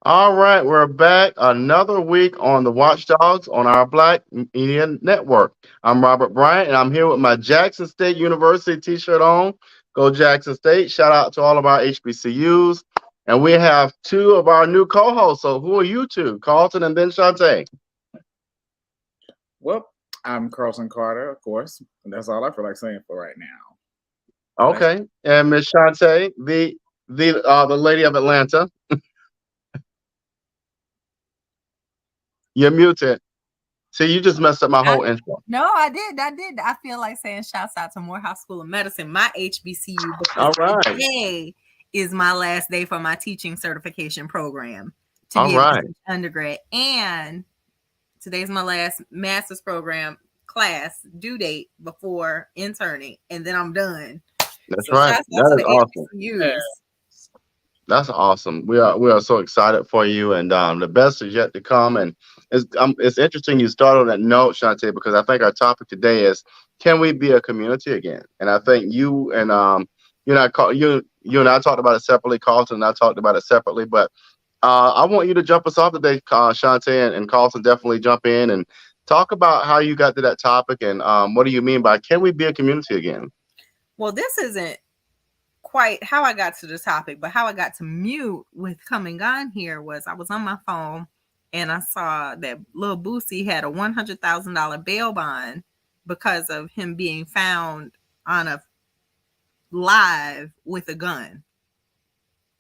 All right, we're back another week on the Watch Dawgs on our Black Media Network. I'm Robert Bryant, and I'm here with my Jackson State University t-shirt on. Go Jackson State. Shout out to all of our HBCUs. And we have two of our new co-hosts. So who are you two? Carlton and then Shantae. Well, I'm Carlton Carter, of course. And that's all I feel like saying for right now. Okay. And Miss Shantae, the lady of Atlanta. You're muted. See, you just messed up my whole intro. No, I did. I feel like saying shouts out to Morehouse School of Medicine, my HBCU, All because right. today is my last day for my teaching certification program to All be able right. to teach undergrad. And today's my last master's program class due date before interning, and then I'm done. That's right. That is awesome. HBCUs. That's awesome. We are so excited for you, and the best is yet to come. And it's interesting you start on that note, Shantae, because I think our topic today is, can we be a community again? And I think you and you and I talked about it separately. Carlton and I talked about it separately, but I want you to jump us off today, Shantae, and Carlton definitely jump in and talk about how you got to that topic, and what do you mean by can we be a community again? Well, this isn't quite how I got to the topic, but how I got to mute with coming on here was I was on my phone and I saw that Lil Boosie had a $100,000 bail bond because of him being found on a live with a gun.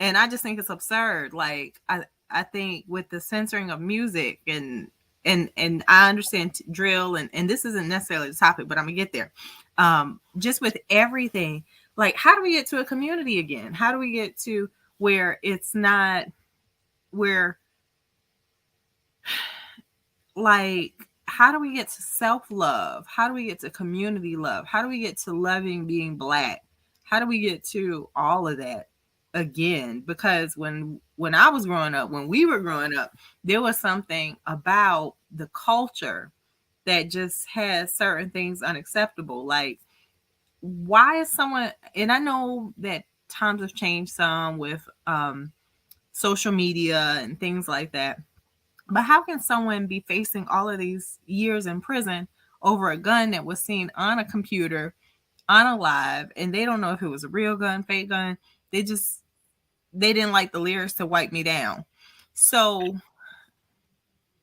And I just think it's absurd. Like I think with the censoring of music and I understand drill and this isn't necessarily the topic, but I'm gonna get there. Just with everything. Like, how do we get to a community again? How do we get to where it's not where, like, how do we get to self-love? How do we get to community love? How do we get to loving being Black? How do we get to all of that again? Because when I was growing up, when we were growing up, there was something about the culture that just has certain things unacceptable. Like, why is someone, and I know that times have changed some with social media and things like that, but how can someone be facing all of these years in prison over a gun that was seen on a computer, on a live, and they don't know if it was a real gun, fake gun? They didn't like the lyrics to Wipe Me Down. So,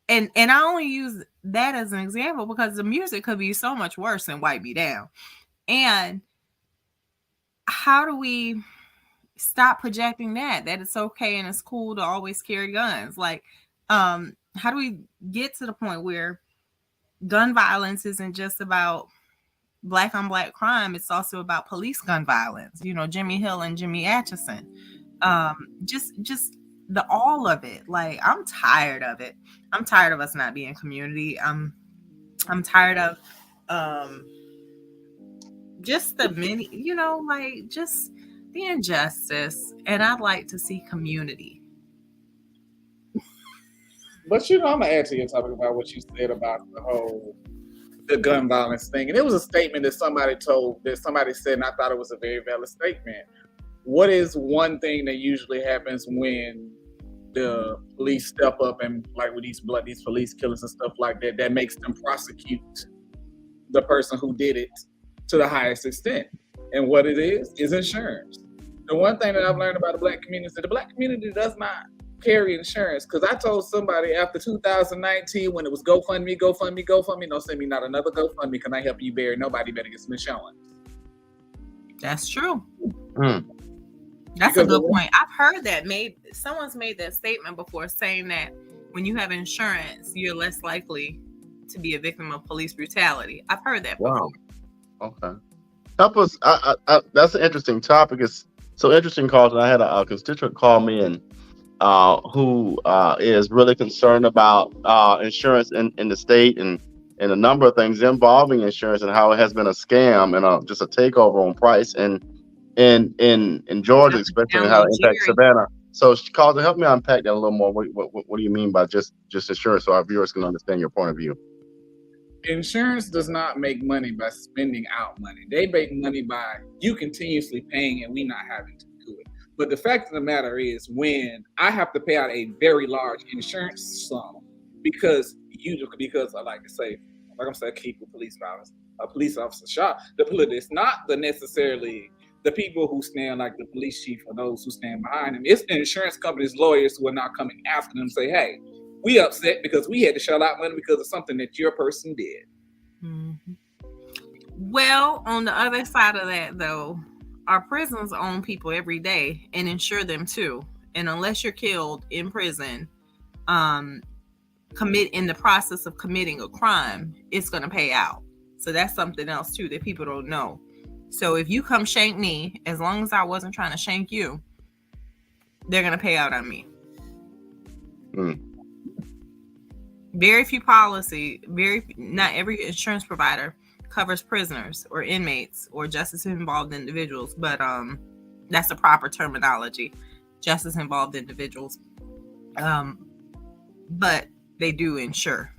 and I only use that as an example because the music could be so much worse than Wipe Me Down. And how do we stop projecting that it's okay and it's cool to always carry guns? Like, how do we get to the point where gun violence isn't just about Black on Black crime? It's also about police gun violence. You know, Jimmy Hill and Jimmy Atchison. Just the all of it. Like, I'm tired of it. I'm tired of us not being community. I'm tired of just the many, like, just the injustice, and I'd like to see community. But I'm gonna add to your topic about what you said about the gun violence thing, and it was a statement that somebody said, and I thought it was a very valid statement. What is one thing that usually happens when the police step up and like with these police killings and stuff like that, that makes them prosecute the person who did it to the highest extent? And what it is insurance. The one thing that I've learned about the Black community is that the Black community does not carry insurance. Because I told somebody after 2019 when it was GoFundMe, don't send me not another GoFundMe because I help you bury nobody, better get some insurance. That's true. That's a good point. I've heard that someone's made that statement before, saying that when you have insurance, you're less likely to be a victim of police brutality. I've heard that before. Wow. Okay. Help us. That's an interesting topic. It's so interesting, Carlton. I had a constituent call me and who is really concerned about insurance in the state and a number of things involving insurance and how it has been a scam and just a takeover on price and in Georgia, especially, and how it impacts Savannah. So, Carlton, help me unpack that a little more. What do you mean by just insurance, so our viewers can understand your point of view? Insurance does not make money by spending out money. They make money by you continuously paying and we not having to do it. But the fact of the matter is, when I have to pay out a very large insurance sum because I like to say, like I'm saying, keep police violence, a police officer shot. It's not necessarily the people who stand like the police chief or those who stand behind him. It's the insurance company's lawyers who are now coming after them and say, hey, we upset because we had to shell out money because of something that your person did. Mm-hmm. Well, on the other side of that, though, our prisons own people every day and insure them too. And unless you're killed in prison, in the process of committing a crime, it's going to pay out. So that's something else too that people don't know. So if you come shank me, as long as I wasn't trying to shank you, they're going to pay out on me. Very few not every insurance provider covers prisoners or inmates or justice involved individuals, but that's the proper terminology, justice involved individuals. But they do insure.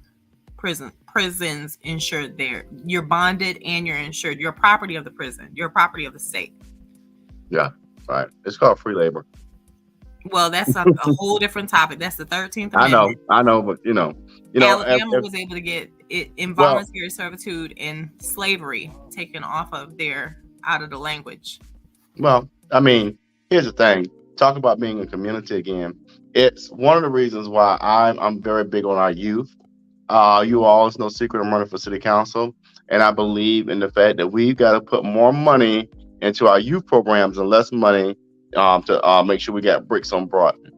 Prisons insure you're bonded and you're insured. You're property of the prison. You're property of the state. Yeah, right. It's called free labor. Well, that's a whole different topic. That's the 13th Amendment. I know, but Alabama was able to get it involuntary servitude and slavery taken out of the language. Well, I mean, here's the thing. Talk about being a community again. It's one of the reasons why I'm very big on our youth. You all, it's no secret I'm running for city council, and I believe in the fact that we've got to put more money into our youth programs and less money to make sure we got bricks on Broadway.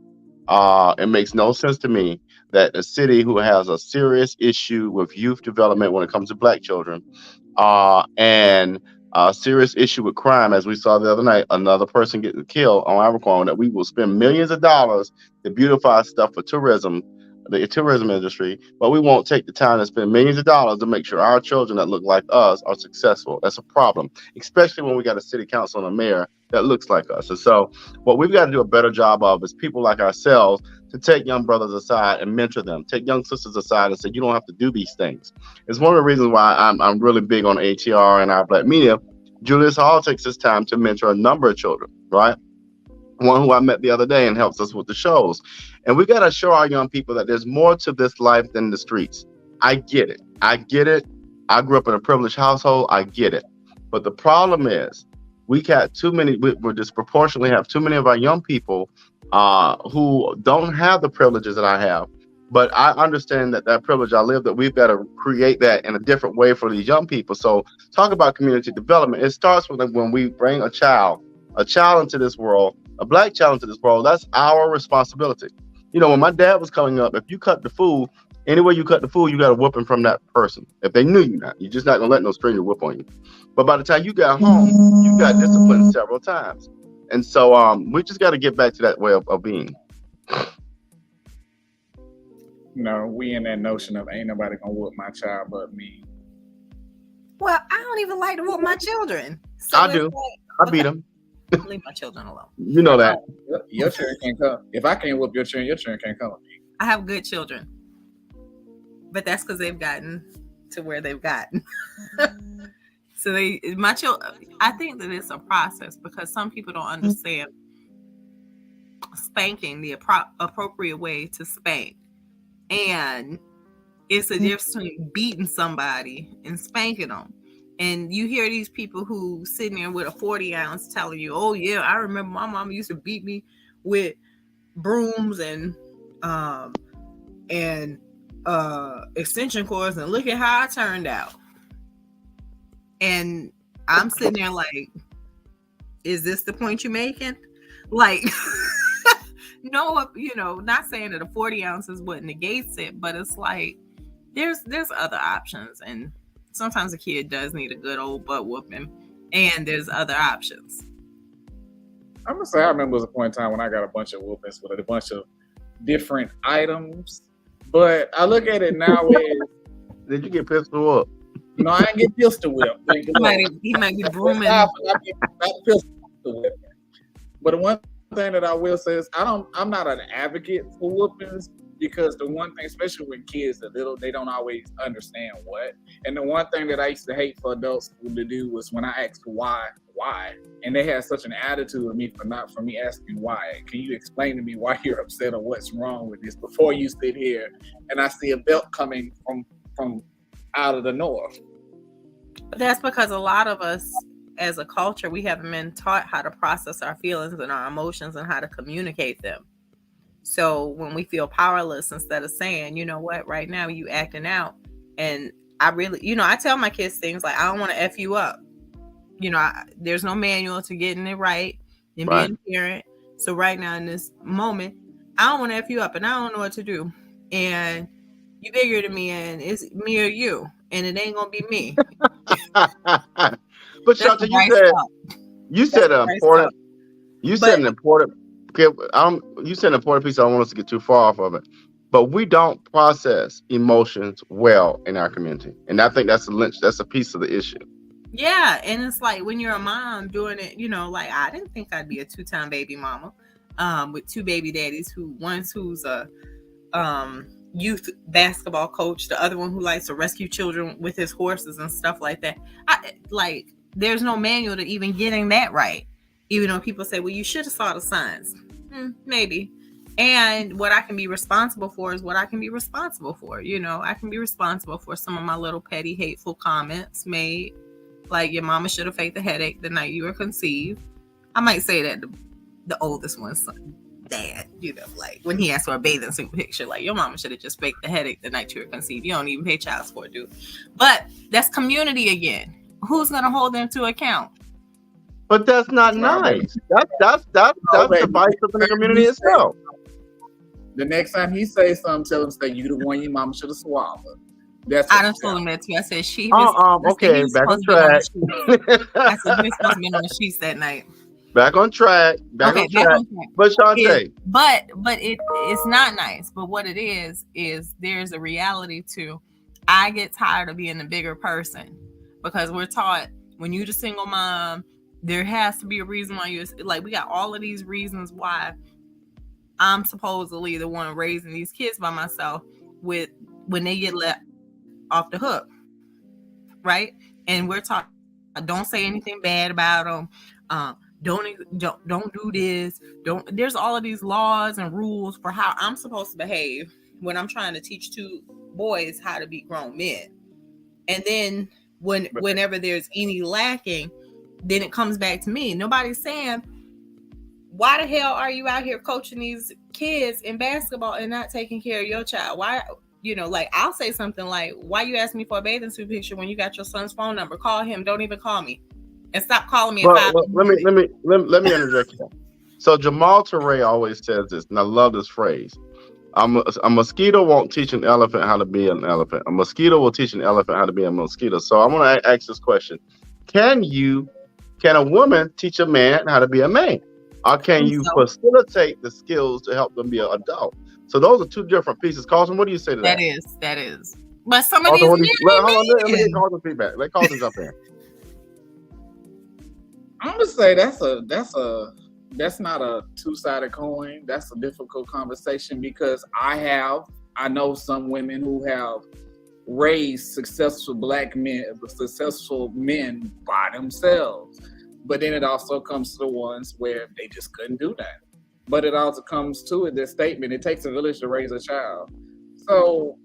It makes no sense to me that a city who has a serious issue with youth development when it comes to Black children, and a serious issue with crime, as we saw the other night, another person getting killed on Abercorn, that we will spend millions of dollars to beautify stuff for tourism, the tourism industry, but we won't take the time to spend millions of dollars to make sure our children that look like us are successful. That's a problem, especially when we got a city council and a mayor that looks like us. And so what we've got to do a better job of is people like ourselves to take young brothers aside and mentor them, take young sisters aside and say, you don't have to do these things. It's one of the reasons why I'm really big on ATR and our Black media. Julius Hall takes his time to mentor a number of children, right? One who I met the other day and helps us with the shows. And we got to show our young people that there's more to this life than the streets. I get it. I grew up in a privileged household. I get it. But the problem is we disproportionately have too many of our young people who don't have the privileges that I have. But I understand that privilege I live, that we've got to create that in a different way for these young people. So talk about community development. It starts with when we bring a child into this world, a Black child into this world. That's our responsibility. When my dad was coming up, if you cut the food, anywhere you cut the food, you got a whooping from that person. If they knew you not, you're just not going to let no stranger whoop on you. But by the time you got home, you got disciplined several times. And so we just got to get back to that way of being. We in that notion of ain't nobody going to whoop my child but me. Well, I don't even like to whoop my children. So I do. I beat them. Leave my children alone. You know that. Your children can't come. If I can't whoop your children can't come with me. I have good children, but that's because they've gotten to where they've gotten. So my children. I think that it's a process because some people don't understand spanking, the appropriate way to spank, and it's a difference between beating somebody and spanking them. And you hear these people who sitting there with a 40 ounce telling you, "Oh yeah, I remember my mama used to beat me with brooms and extension cords, and look at how I turned out." And I'm sitting there like, "Is this the point you're making?" Like, no, not saying that a 40 ounce is what negates it, but it's like there's other options, and sometimes a kid does need a good old butt whooping, and there's other options. I'm gonna say I remember there was a point in time when I got a bunch of whoopings with a bunch of different items, but I look at it now as, did you get pistol up? No, I didn't get pistol whipped. He might be brooming. But the one thing that I will say is I'm not an advocate for whoopings, because the one thing, especially when kids are little, they don't always understand what. And the one thing that I used to hate for adults to do was when I asked why, and they had such an attitude with me for me asking why. Can you explain to me why you're upset or what's wrong with this before you sit here and I see a belt coming from out of the north? That's because a lot of us as a culture, we haven't been taught how to process our feelings and our emotions and how to communicate them. So when we feel powerless, instead of saying, you know what, right now you acting out, and I really, I tell my kids things like, I don't want to F you up. There's no manual to getting it right and being a parent. So right now in this moment, I don't want to F you up, and I don't know what to do. And you bigger than me, and it's me or you, and it ain't gonna be me. But Shanta, you said an important piece. I don't want us to get too far off of it, but we don't process emotions well in our community, and I think that's a piece of the issue. Yeah, and it's like when you're a mom doing it, like I didn't think I'd be a 2-time baby mama, with 2 baby daddies, who's a youth basketball coach, the other one who likes to rescue children with his horses and stuff like that. There's no manual to even getting that right. Even though people say, well, you should have saw the signs. Maybe. And what I can be responsible for is what I can be responsible for. I can be responsible for some of my little petty, hateful comments made. Like, your mama should have faked the headache the night you were conceived. I might say that the oldest one's son, dad, like when he asked for a bathing suit picture, like, your mama should have just faked the headache the night you were conceived. You don't even pay child support, dude. But that's community again. Who's going to hold them to account? But that's not nice. That's divisive in the community itself. The next time he says something, tell him, say, you the one your mama should have swallowed. I done told him that too. I said, she. Okay, back on track. I said, we supposed to be on the sheets that night. Back on track. Back on track. But Shantae. But it's not nice. But what it is there's a reality to, I get tired of being the bigger person, because we're taught when you're the single mom, there has to be a reason why you're like, we got all of these reasons why I'm supposedly the one raising these kids by myself when they get let off the hook, right? And we're taught, don't say anything bad about them. Don't do this. There's all of these laws and rules for how I'm supposed to behave when I'm trying to teach 2 boys how to be grown men. And then whenever there's any lacking, then it comes back to me. Nobody's saying, why the hell are you out here coaching these kids in basketball and not taking care of your child? Why, like, I'll say something like, why you asking me for a bathing suit picture when you got your son's phone number? Call him. Don't even call me. And stop calling me. Let me interject here. So Jamal Touré always says this, and I love this phrase. A mosquito won't teach an elephant how to be an elephant. A mosquito will teach an elephant how to be a mosquito. So I'm going to ask this question. Can a woman teach a man how to be a man? Or can you facilitate the skills to help them be an adult? So those are 2 different pieces. Carlton, what do you say to that? That is. But some of these men, let me get Carlton's feedback. Let Carlton jump in. I'm gonna say that's not a two-sided coin. That's a difficult conversation because I know some women who have raised successful men by themselves. But then it also comes to the ones where they just couldn't do that. But it also comes to it, this statement, it takes a village to raise a child. So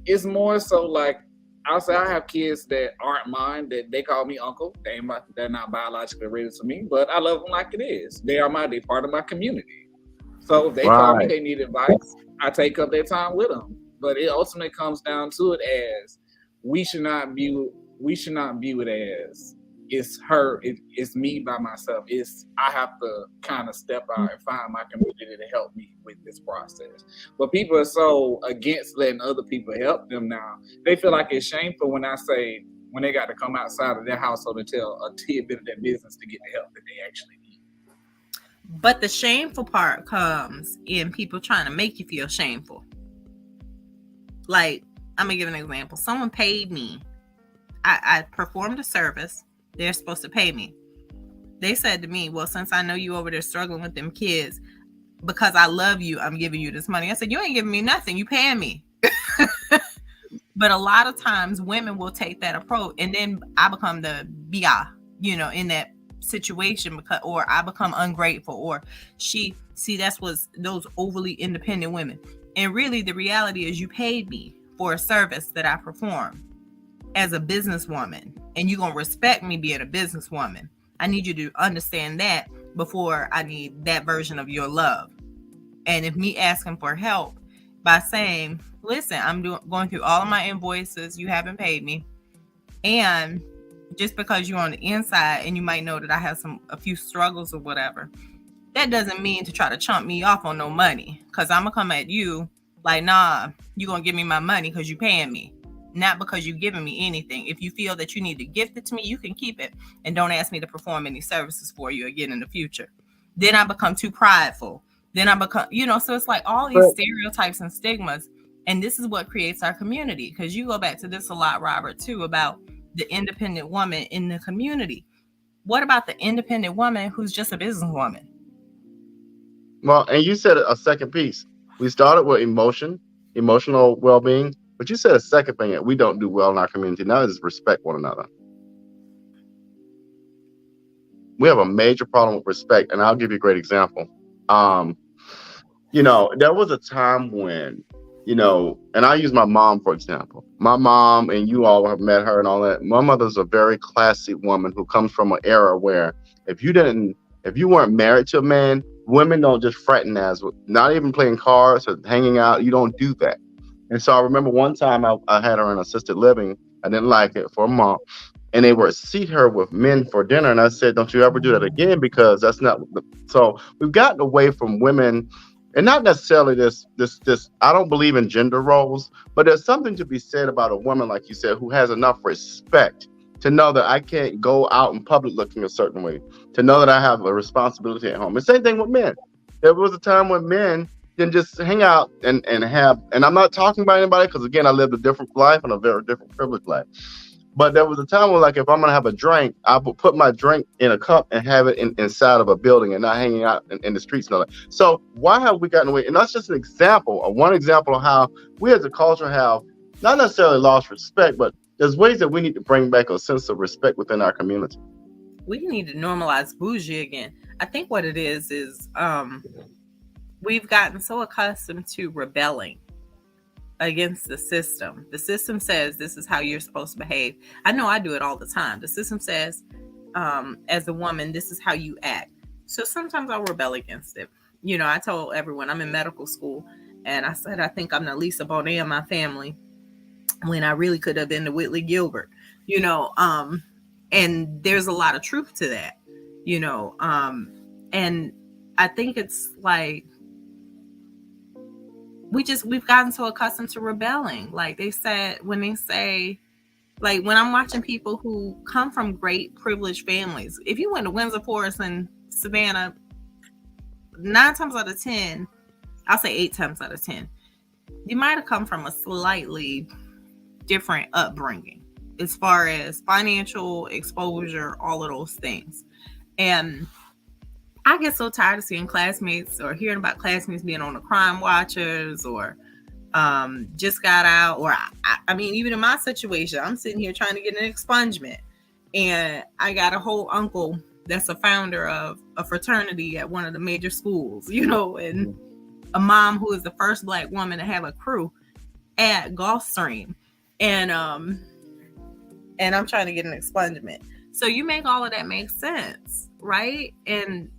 it's more so like I'll say I have kids that aren't mine, that they call me uncle. They're not biologically related to me, but I love them like it is. They part of my community. So if they call me, Right. they need advice, I take up their time with them. But it ultimately comes down to it as we should not view it as it's me by myself. It's I have to kind of step out and find my community to help me with this process. But people are so against letting other people help them now. They feel like it's shameful when I say when they got to come outside of their household and tell a tidbit of their business to get the help that they actually need. But the shameful part comes in people trying to make you feel shameful. Like, I'm gonna give an example. Someone paid me. I performed a service. They're supposed to pay me. They said to me, well, since I know you over there struggling with them kids, because I love you, I'm giving you this money. I said, you ain't giving me nothing. You paying me. But a lot of times women will take that approach, and then I become the BI, in that situation, or I become ungrateful, or that's what those overly independent women. And really the reality is you paid me for a service that I performed as a businesswoman, and you're going to respect me being a businesswoman. I need you to understand that before I need that version of your love. And if me asking for help by saying, listen, I'm going through all of my invoices, you haven't paid me, and just because you're on the inside and you might know that I have a few struggles or whatever, that doesn't mean to try to chump me off on no money, because I'm gonna come at you like, nah, you're gonna give me my money because you paying me, not because you're giving me anything. If you feel that you need to gift it to me, you can keep it, and don't ask me to perform any services for you again in the future. Then I become too prideful. Then I become, so it's like all these stereotypes and stigmas. And this is what creates our community. Because you go back to this a lot, Robert, too, about the independent woman in the community. What about the independent woman who's just a businesswoman? Well, and you said a second piece. We started with emotional well-being, but you said a second thing that we don't do well in our community now is respect one another. We have a major problem with respect, and I'll give you a great example. There was a time when, and I use my mom, for example. My mom, and you all have met her and all that. My mother's a very classy woman who comes from an era where if you weren't married to a man, women don't just fraternize, not even playing cards or hanging out. You don't do that. And so I remember one time I had her in assisted living. I didn't like it for a month. And they would seat her with men for dinner. And I said, don't you ever do that again, because that's not. So we've gotten away from women, and not necessarily this. I don't believe in gender roles, but there's something to be said about a woman, like you said, who has enough respect to know that I can't go out in public looking a certain way, to know that I have a responsibility at home. The same thing with men. There was a time when men didn't just hang out and have, and I'm not talking about anybody, because again, I lived a different life and a very different privileged life. But there was a time when, like, if I'm going to have a drink, I would put my drink in a cup and have it inside of a building and not hanging out in the streets and all that. So why have we gotten away? And that's just an example, one example of how we as a culture have not necessarily lost respect, but there's ways that we need to bring back a sense of respect within our community. We need to normalize bougie again. I think what it is we've gotten so accustomed to rebelling against the system. The system says this is how you're supposed to behave. I know I do it all the time. The system says, as a woman, this is how you act. So sometimes I'll rebel against it. I told everyone I'm in medical school, and I said I think I'm the Lisa Bonet of my family, when I really could have been the Whitley Gilbert. And there's a lot of truth to that. And I think it's like we've gotten so accustomed to rebelling. Like they said, when I'm watching people who come from great privileged families, if you went to Windsor Forest and Savannah, 9 times out of 10, I'll say 8 times out of 10, you might have come from a slightly different upbringing as far as financial exposure, all of those things. And I get so tired of seeing classmates or hearing about classmates being on the crime watchers or just got out. Or I mean, even in my situation, I'm sitting here trying to get an expungement. And I got a whole uncle that's a founder of a fraternity at one of the major schools, and a mom who is the first Black woman to have a crew at Gulfstream. And I'm trying to get an expungement. So you make all of that make sense, right? And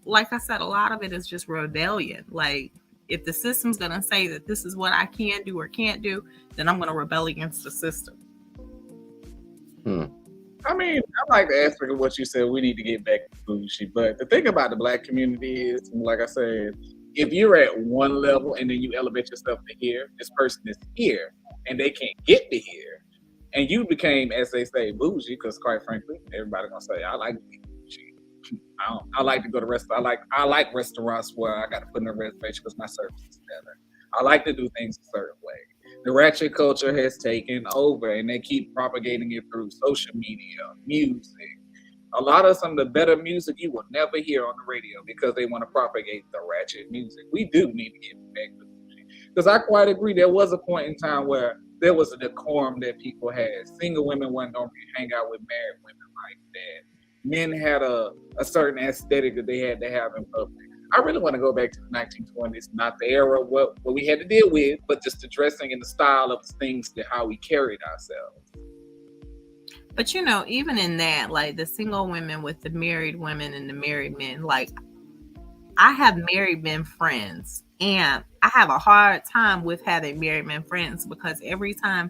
like I said, a lot of it is just rebellion. Like, if the system's going to say that this is what I can do or can't do, then I'm going to rebel against the system. I mean, I like the aspect of what you said. We need to get back to bougie. But the thing about the Black community is, like I said, if you're at one level and then you elevate yourself to here, this person is here and they can't get to here. And you became, as they say, bougie, because quite frankly, everybody's going to say, I like to be bougie. I like to go to restaurants. I like restaurants where I got to put in a reservation because my service is better. I like to do things a certain way. The ratchet culture has taken over, and they keep propagating it through social media, music. A lot of some of the better music you will never hear on the radio because they want to propagate the ratchet music. We do need to get back to music. Because I quite agree, there was a point in time where there was a decorum that people had. Single women weren't going to hang out with married women like that. Men had a certain aesthetic that they had to have in public. I really want to go back to the 1920s, not the era what we had to deal with, but just the dressing and the style of things, how we carried ourselves. But even in that, like the single women with the married women and the married men, like I have married men friends, and I have a hard time with having married men friends because every time,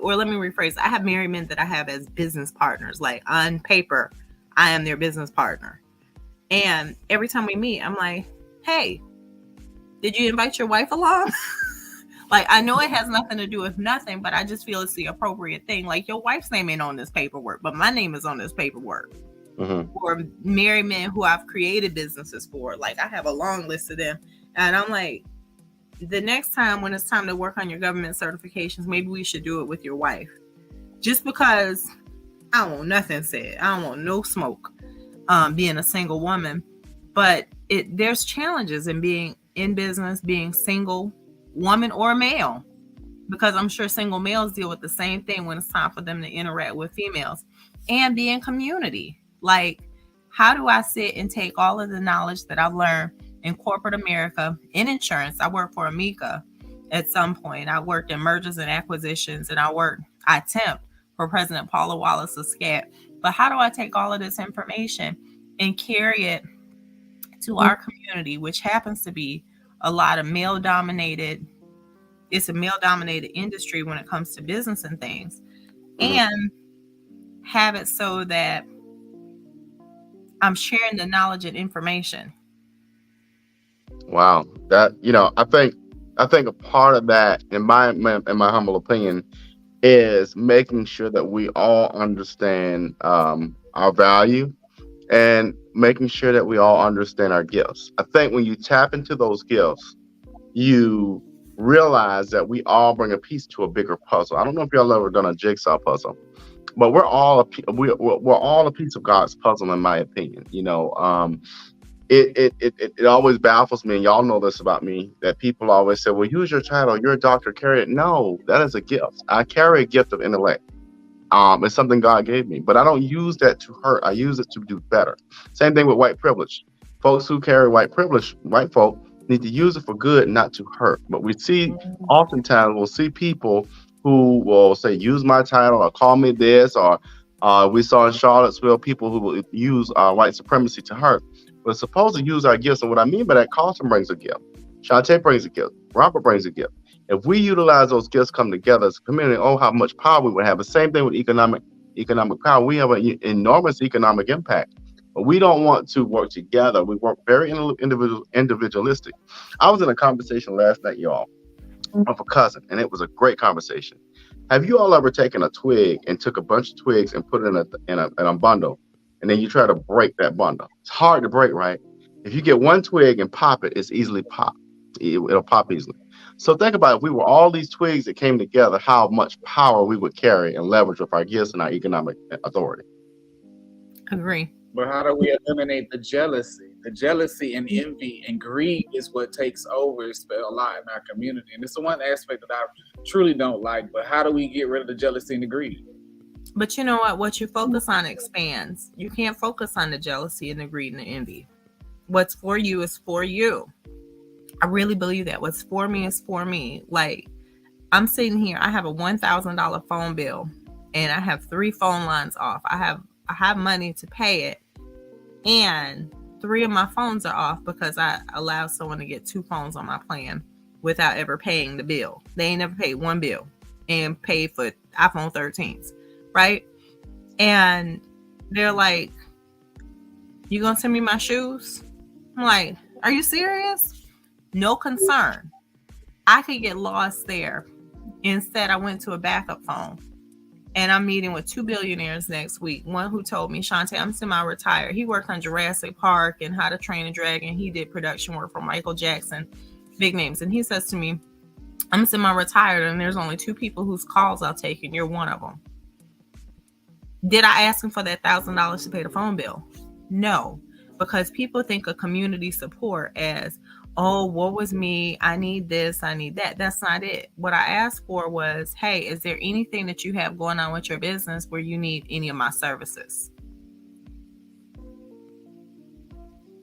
or let me rephrase, I have married men that I have as business partners. Like on paper, I am their business partner. And every time we meet, I'm like, hey, did you invite your wife along? Like, I know it has nothing to do with nothing, but I just feel it's the appropriate thing. Like, your wife's name ain't on this paperwork, but my name is on this paperwork. Or married men who I've created businesses for. Like, I have a long list of them. And I'm like, the next time when it's time to work on your government certifications, maybe we should do it with your wife. Just because I don't want nothing said. I don't want no smoke. Being a single woman, but there's challenges in being in business, being single woman or male, because I'm sure single males deal with the same thing when it's time for them to interact with females, and be in community. Like, how do I sit and take all of the knowledge that I've learned in corporate America, in insurance? I worked for Amica at some point. I worked in mergers and acquisitions, and I temped for President Paula Wallace of SCAT. But how do I take all of this information and carry it to our community, which happens to be a lot of male-dominated? It's a male-dominated industry when it comes to business and things, and have it so that I'm sharing the knowledge and information. Wow, that I think a part of that, in my humble opinion, is making sure that we all understand our value and making sure that we all understand our gifts. I think when you tap into those gifts, you realize that we all bring a piece to a bigger puzzle. I don't know if y'all ever done a jigsaw puzzle, but we're all a piece of God's puzzle, in my opinion. It always baffles me, and y'all know this about me, that people always say, well, use your title, you're a doctor, carry it. No, that is a gift. I carry a gift of intellect. It's something God gave me, but I don't use that to hurt. I use it to do better. Same thing with white privilege. Folks who carry white privilege, white folk, need to use it for good, not to hurt. But oftentimes we'll see people who will say, use my title or call me this, or we saw in Charlottesville people who will use white supremacy to hurt. We're supposed to use our gifts. And what I mean by that, Carlton brings a gift. Shantae brings a gift. Robert brings a gift. If we utilize those gifts, come together as a community, how much power we would have. The same thing with economic power. We have an enormous economic impact, but we don't want to work together. We work very individualistic. I was in a conversation last night, y'all, with a cousin, and it was a great conversation. Have you all ever taken a twig and took a bunch of twigs and put it in a bundle, and then you try to break that bundle? It's hard to break, right? If you get one twig and pop it, it's easily popped. It'll pop easily. So think about if we were all these twigs that came together, how much power we would carry and leverage with our gifts and our economic authority. Agree. But how do we eliminate the jealousy? The jealousy and envy and greed is what takes over a lot in our community. And it's the one aspect that I truly don't like. But how do we get rid of the jealousy and the greed? But you know what? What you focus on expands. You can't focus on the jealousy and the greed and the envy. What's for you is for you. I really believe that. What's for me is for me. Like, I'm sitting here, I have a $1,000 phone bill and I have 3 phone lines off. I have money to pay it, and 3 of my phones are off because I allowed someone to get 2 phones on my plan without ever paying the bill. They ain't never paid 1 bill and paid for iPhone 13s, right? And they're like, you gonna send me my shoes? I'm like, are you serious? No concern. I could get lost there. Instead, I went to a backup phone. And I'm meeting with 2 billionaires next week. One who told me, Shantae, I'm semi-retired. He worked on Jurassic Park and How to Train a Dragon. He did production work for Michael Jackson, big names. And he says to me, I'm semi-retired and there's only 2 people whose calls I'll take and you're one of them. Did I ask him for that $1,000 to pay the phone bill? No, because people think of community support as, oh, what was me? I need this, I need that. That's not it. What I asked for was, hey, is there anything that you have going on with your business where you need any of my services?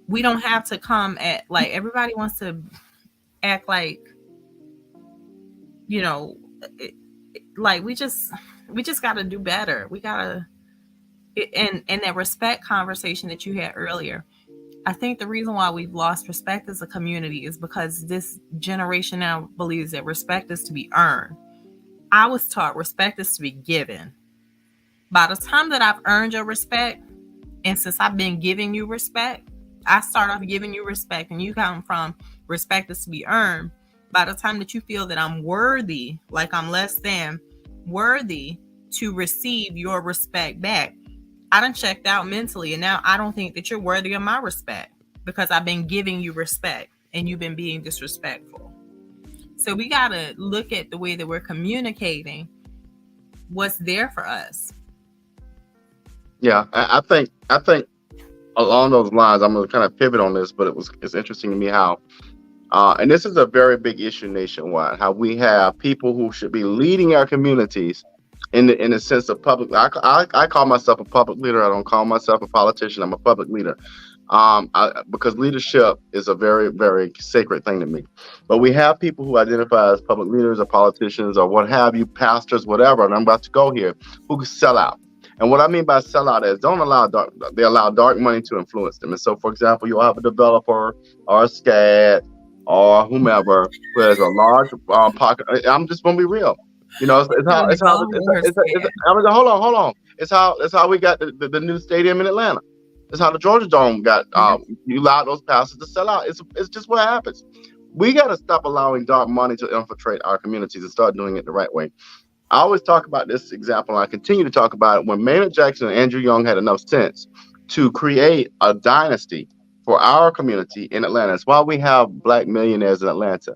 We don't have to come at, like, everybody wants to act like, you know, like we just got to do better. We got to, and that respect conversation that you had earlier, I think the reason why we've lost respect as a community is because this generation now believes that respect is to be earned. I was taught respect is to be given. By the time that I've earned your respect, and since I've been giving you respect, I start off giving you respect and you come from respect is to be earned. By the time that you feel that I'm worthy, like I'm less than worthy to receive your respect back, I done checked out mentally, and now I don't think that you're worthy of my respect because I've been giving you respect and you've been being disrespectful. So we got to look at the way that we're communicating what's there for us. Yeah, I think along those lines, I'm going to kind of pivot on this, but it's interesting to me how, and this is a very big issue nationwide, how we have people who should be leading our communities in the sense of public. I call myself a public leader. I don't call myself a politician. I'm a public leader. Because leadership is a very, very sacred thing to me. But we have people who identify as public leaders or politicians or what have you, pastors, whatever, and I'm about to go here, who can sell out. And what I mean by sell out is they allow dark money to influence them. And so, for example, you'll have a developer or a SCAD or whomever who has a large pocket. I'm just going to be real. You know, it's how hold on. It's how we got the new stadium in Atlanta. It's how the Georgia Dome got. You allowed those pastors to sell out. It's just what happens. We got to stop allowing dark money to infiltrate our communities and start doing it the right way. I always talk about this example, and I continue to talk about it. When Maynard Jackson and Andrew Young had enough sense to create a dynasty for our community in Atlanta. It's why we have Black millionaires in Atlanta.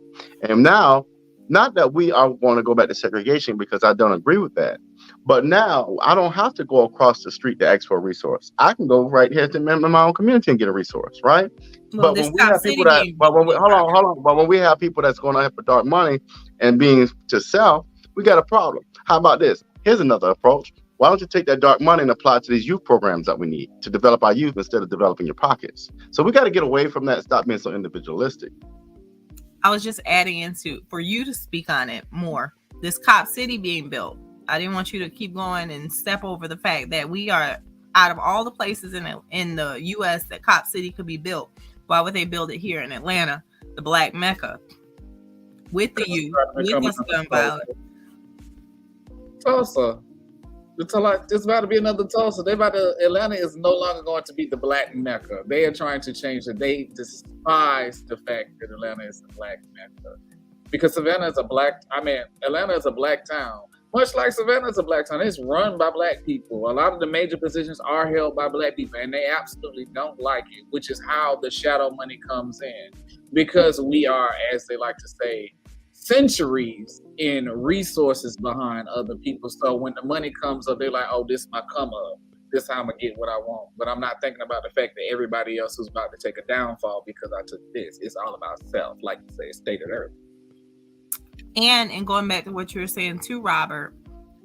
And now, not that we are going to go back to segregation, because I don't agree with that. But now I don't have to go across the street to ask for a resource. I can go right here to my own community and get a resource, right? Well, but when we have people that, But when we have people that's going to have for dark money and being to sell, we got a problem. How about this? Here's another approach. Why don't you take that dark money and apply it to these youth programs that we need to develop our youth instead of developing your pockets? So we got to get away from that. Stop being so individualistic. I was just adding into for you to speak on it more. This Cop City being built. I didn't want you to keep going and step over the fact that we are, out of all the places in the U.S. that Cop City could be built, why would they build it here in Atlanta, the Black Mecca, with the youth, with this gun violence? Tulsa. It's about to be another Tulsa. Atlanta is no longer going to be the Black Mecca. They are trying to change it. They despise the fact that Atlanta is the Black Mecca. Because Atlanta is a black town. Much like Savannah is a black town. It's run by Black people. A lot of the major positions are held by Black people, and they absolutely don't like it, which is how the shadow money comes in. Because we are, as they like to say, centuries in resources behind other people. So when the money comes up, they're like, oh, this is my come up. this is how I'm gonna get what I want. But I'm not thinking about the fact that everybody else who's about to take a downfall because I took this. It's all about self, like you say, stated earlier. And going back to what you were saying too, Robert,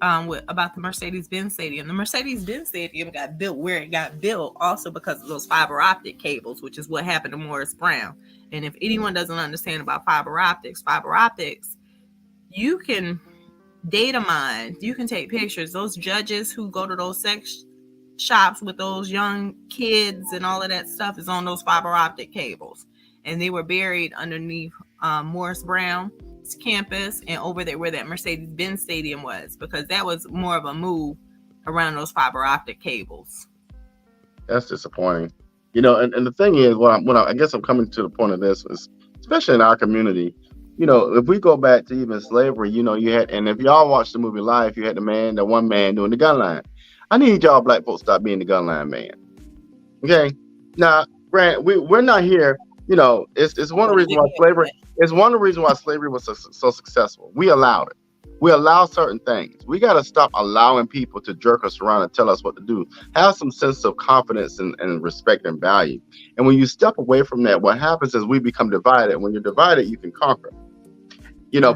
about the Mercedes-Benz Stadium. The Mercedes-Benz Stadium got built where it got built also because of those fiber optic cables, which is what happened to Morris Brown. And if anyone doesn't understand about fiber optics, you can data mine, you can take pictures. Those judges who go to those sex shops with those young kids and all of that stuff is on those fiber optic cables. And they were buried underneath Morris Brown's campus and over there where that Mercedes-Benz Stadium was, because that was more of a move around those fiber optic cables. That's disappointing. And the thing is, I guess I'm coming to the point of this is, especially in our community, if we go back to even slavery, you had, and if y'all watch the movie Life, you had the one man doing the gun line. I need y'all black folks to stop being the gun line man. Okay? Now, Grant, we're not here, it's one of the reasons why slavery, it's one of the reasons why slavery was so successful. We allowed it. We allow certain things. We got to stop allowing people to jerk us around and tell us what to do. Have some sense of confidence and respect and value. And when you step away from that, what happens is we become divided. When you're divided, you can conquer.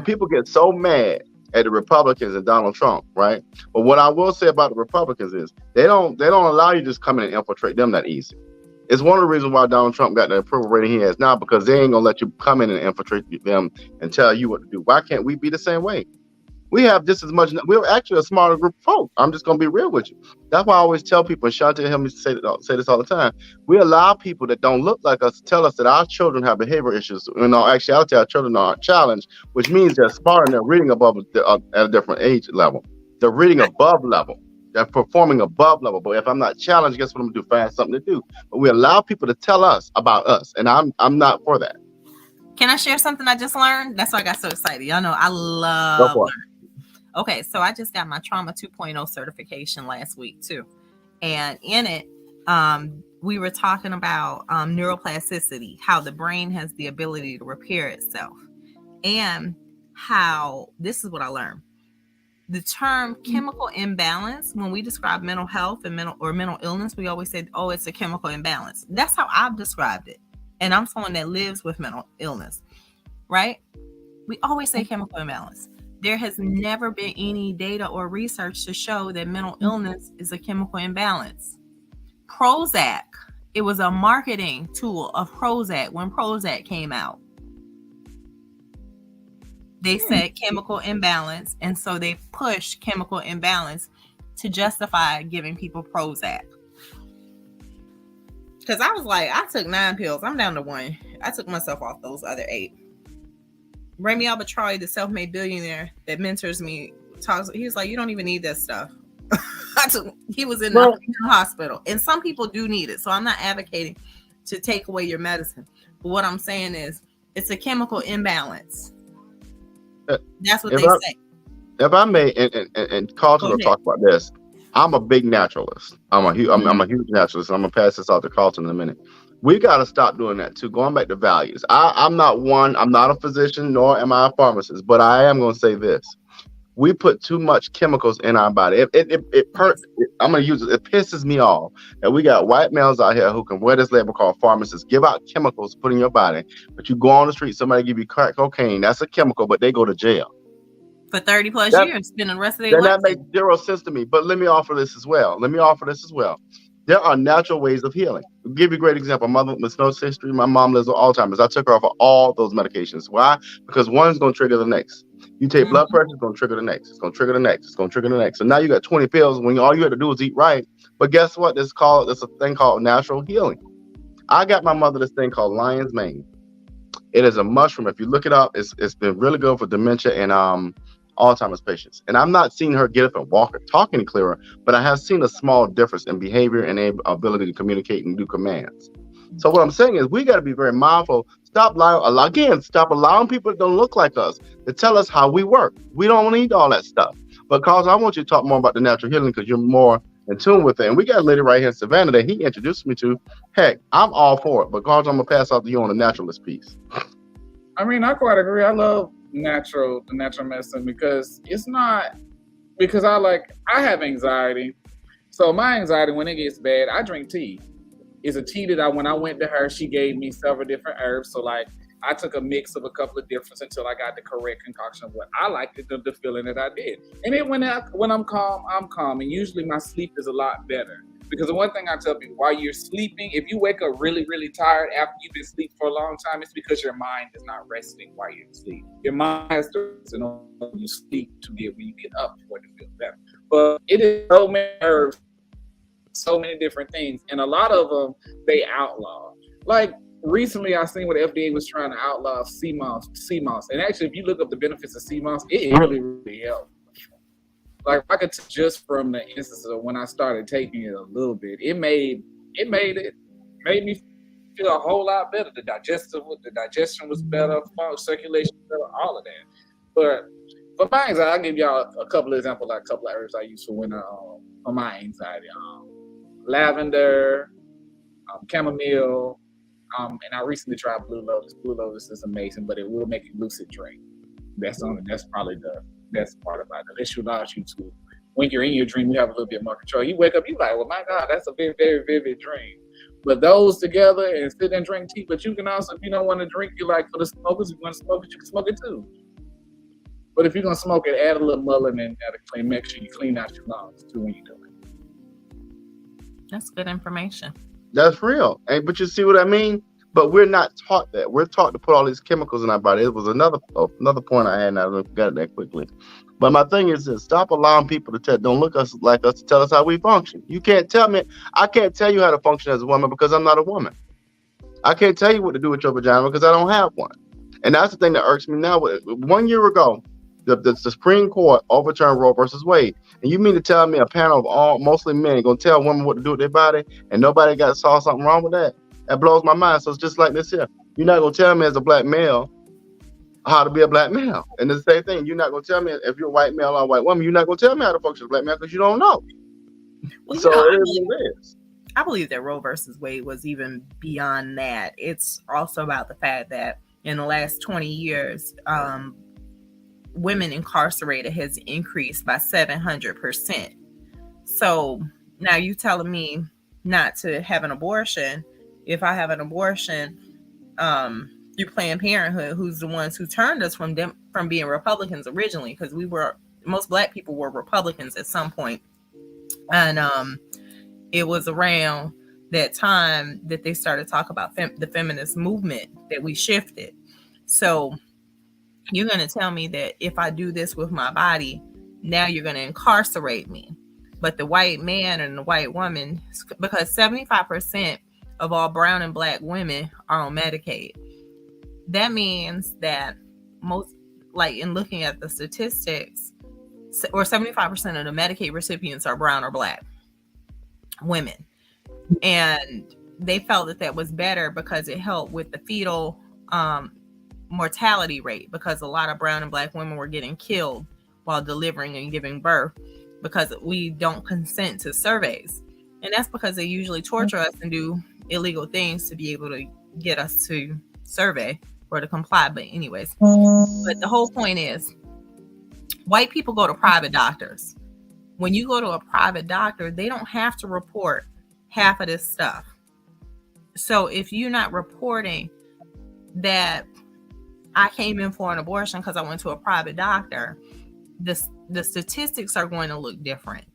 People get so mad at the Republicans and Donald Trump, right? But what I will say about the Republicans is they don't allow you to just come in and infiltrate them that easy. It's one of the reasons why Donald Trump got the approval rating he has now, because they ain't gonna let you come in and infiltrate them and tell you what to do. Why can't we be the same way? We have just as much. We're actually a smarter group of folk. I'm just gonna be real with you. That's why I always tell people, and Shante help me say this all the time. We allow people that don't look like us to tell us that our children have behavior issues. In all actuality, our children are challenged, which means they're smart and they're reading above at a different age level. They're reading above level. They're performing above level. But if I'm not challenged, guess what I'm gonna do? Find something to do. But we allow people to tell us about us, and I'm not for that. Can I share something I just learned? That's why I got so excited. Y'all know I love learning. Okay, so I just got my Trauma 2.0 certification last week too. And in it, we were talking about neuroplasticity, how the brain has the ability to repair itself. And how, this is what I learned. The term chemical imbalance, when we describe mental health and mental illness, we always say, oh, it's a chemical imbalance. That's how I've described it. And I'm someone that lives with mental illness, right? We always say chemical imbalance. There has never been any data or research to show that mental illness is a chemical imbalance. Prozac, it was a marketing tool of Prozac when Prozac came out. They said chemical imbalance, and so they pushed chemical imbalance to justify giving people Prozac. Because I was like, I took 9 pills. I'm down to 1. I took myself off those other 8. Remy Albatroy, the self-made billionaire that mentors me, he was like, you don't even need that stuff. He was in the hospital. And some people do need it. So I'm not advocating to take away your medicine. But what I'm saying is it's a chemical imbalance. That's what they say. If I may, and Carlton will talk about this, I'm a big naturalist. I'm a huge naturalist. I'm going to pass this out to Carlton in a minute. We got to stop doing that too. Going back to values. I'm not a physician, nor am I a pharmacist, but I am going to say this. We put too much chemicals in our body. It hurts. I'm going to use it. It pisses me off that we got white males out here who can wear this label called pharmacists, give out chemicals, put in your body. But you go on the street, somebody give you crack cocaine. That's a chemical, but they go to jail. For 30 plus years, spending the rest of their life. That makes zero sense to me. But let me offer this as well. There are natural ways of healing. I'll give you a great example. My mother with no history. My mom lives with Alzheimer's. I took her off of all those medications. Why? Because one's going to trigger the next. You take blood pressure, it's going to trigger the next. It's going to trigger the next. It's going to trigger the next. So now you got 20 pills when all you had to do is eat right. But guess what? There's a thing called natural healing. I got my mother this thing called lion's mane. It is a mushroom. If you look it up, it's been really good for dementia and Alzheimer's patients. And I'm not seeing her get up and walk or talk any clearer, but I have seen a small difference in behavior and ability to communicate and do commands. So what I'm saying is we got to be very mindful. Stop allowing people that don't look like us to tell us how we work. We don't need all that stuff. But Carl, I want you to talk more about the natural healing because you're more in tune with it. And we got a lady right here in Savannah that he introduced me to. Heck, I'm all for it. But Carl, I'm going to pass out to you on the naturalist piece. I mean, I quite agree. I love the natural medicine because it's not, because I have anxiety So my anxiety, when it gets bad, I drink tea. It's a tea that when I went to her, she gave me several different herbs. So like I took a mix of a couple of different until I got the correct concoction of what I liked, the feeling that I did. And then when I'm calm, and usually my sleep is a lot better. Because the one thing I tell people, while you're sleeping, if you wake up really, really tired after you've been asleep for a long time, it's because your mind is not resting while you're asleep. Your mind has to rest in order when you sleep to get when you get up for it to feel better. But it is so many herbs, so many different things, and a lot of them they outlaw. Like recently, I seen where the FDA was trying to outlaw sea moss. And actually, if you look up the benefits of sea moss, it really, really helps. Like I could just from the instance of when I started taking it a little bit, it made me feel a whole lot better. The digestion was better, circulation better, all of that. But for my anxiety, I'll give y'all a couple of examples, like a couple of herbs I use for my anxiety. Lavender, chamomile, and I recently tried blue lotus. Blue lotus is amazing, but it will make you lucid dream. That's probably the best part about it. It allows you to, when you're in your dream, you have a little bit more control. You wake up, you're like, well, my God, that's a very, very vivid dream. But those together and sit and drink tea. But you can also, if you don't want to drink, you like for the smokers, if you want to smoke it, you can smoke it too. But if you're gonna smoke it, add a little mullein and make sure you clean out your lungs too when you do it. That's good information. That's real. But you see what I mean? But we're not taught that. We're taught to put all these chemicals in our body. It was another point I had, and I forgot that quickly. But my thing is this: stop allowing people to don't look like us to tell us how we function. You can't tell me. I can't tell you how to function as a woman because I'm not a woman. I can't tell you what to do with your vagina because I don't have one. And that's the thing that irks me now. 1 year ago, the Supreme Court overturned Roe versus Wade. And you mean to tell me a panel of mostly men going to tell women what to do with their body and nobody saw something wrong with that? That blows my mind. So it's just like this here. You're not going to tell me as a black male how to be a black male. And it's the same thing. You're not going to tell me if you're a white male or a white woman. You're not going to tell me how to function as a black male because you don't know. Well, so it is what it is. I believe that Roe versus Wade was even beyond that. It's also about the fact that in the last 20 years, women incarcerated has increased by 700%. So now you telling me not to have an abortion. If I have an abortion, through Planned Parenthood, who's the ones who turned us from being Republicans originally, because most black people were Republicans at some point. And it was around that time that they started talking about the feminist movement that we shifted. So you're going to tell me that if I do this with my body, now you're going to incarcerate me. But the white man and the white woman, because 75% of all brown and black women are on Medicaid. That means that most, like in looking at the statistics, or 75% of the Medicaid recipients are brown or black women. And they felt that was better because it helped with the fetal mortality rate, because a lot of brown and black women were getting killed while delivering and giving birth because we don't consent to surveys. And that's because they usually torture us and do illegal things to be able to get us to survey or to comply. But anyways, but the whole point is white people go to private doctors. When you go to a private doctor, they don't have to report half of this stuff. So if you're not reporting that I came in for an abortion because I went to a private doctor, the statistics are going to look different.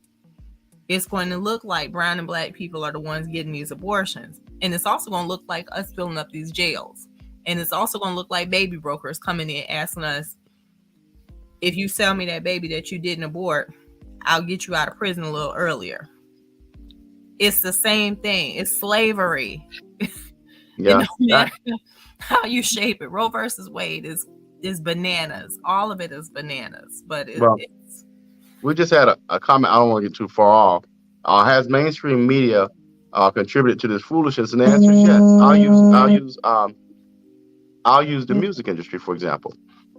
It's going to look like brown and black people are the ones getting these abortions. And it's also going to look like us filling up these jails. And it's also going to look like baby brokers coming in asking us, if you sell me that baby that you didn't abort, I'll get you out of prison a little earlier. It's the same thing. It's slavery. Yeah. No matter how you shape it. Roe versus Wade is bananas. All of it is bananas. But it's... We just had a comment. I don't want to get too far off. Has mainstream media contributed to this foolishness? And the answer is yes. I'll use the music industry, for example.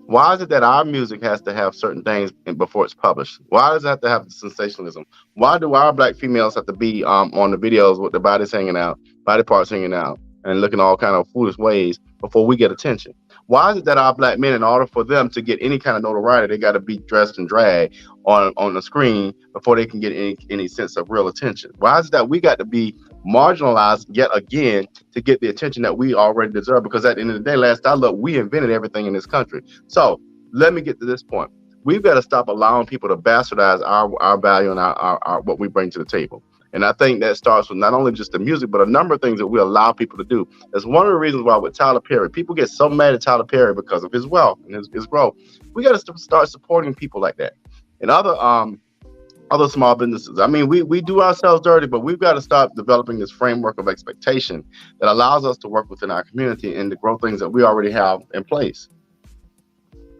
Why is it that our music has to have certain things before it's published? Why does it have to have the sensationalism? Why do our black females have to be on the videos with their bodies hanging out, body parts hanging out, and looking all kind of foolish ways before we get attention? Why is it that our black men, in order for them to get any kind of notoriety, they got to be dressed and drag on the screen before they can get any sense of real attention? Why is it that we got to be marginalized yet again to get the attention that we already deserve? Because at the end of the day, last I looked, we invented everything in this country. So let me get to this point. We've got to stop allowing people to bastardize our value and our what we bring to the table. And I think that starts with not only just the music, but a number of things that we allow people to do. That's one of the reasons why with Tyler Perry, people get so mad at Tyler Perry because of his wealth and his growth. We got to start supporting people like that. And other small businesses. I mean, we do ourselves dirty, but we've got to start developing this framework of expectation that allows us to work within our community and to grow things that we already have in place.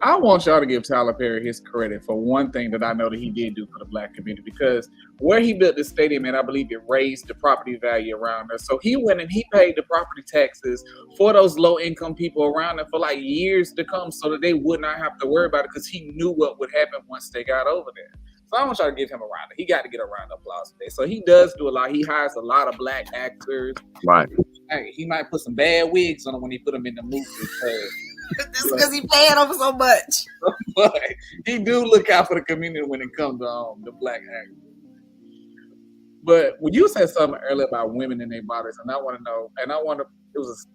I want y'all to give Tyler Perry his credit for one thing that I know that he did do for the black community, because where he built the stadium, and I believe it raised the property value around us. So he went and he paid the property taxes for those low income people around them for like years to come, so that they would not have to worry about it, because he knew what would happen once they got over there. So I want y'all to give him a round. He got to get a round of applause today. So he does do a lot. He hires a lot of black actors. Right. He might put some bad wigs on them when he put them in the movie. That's because he paying over so much. But he do look out for the community when it comes to the black actors. But when you said something earlier about women in their bodies, and I want to know,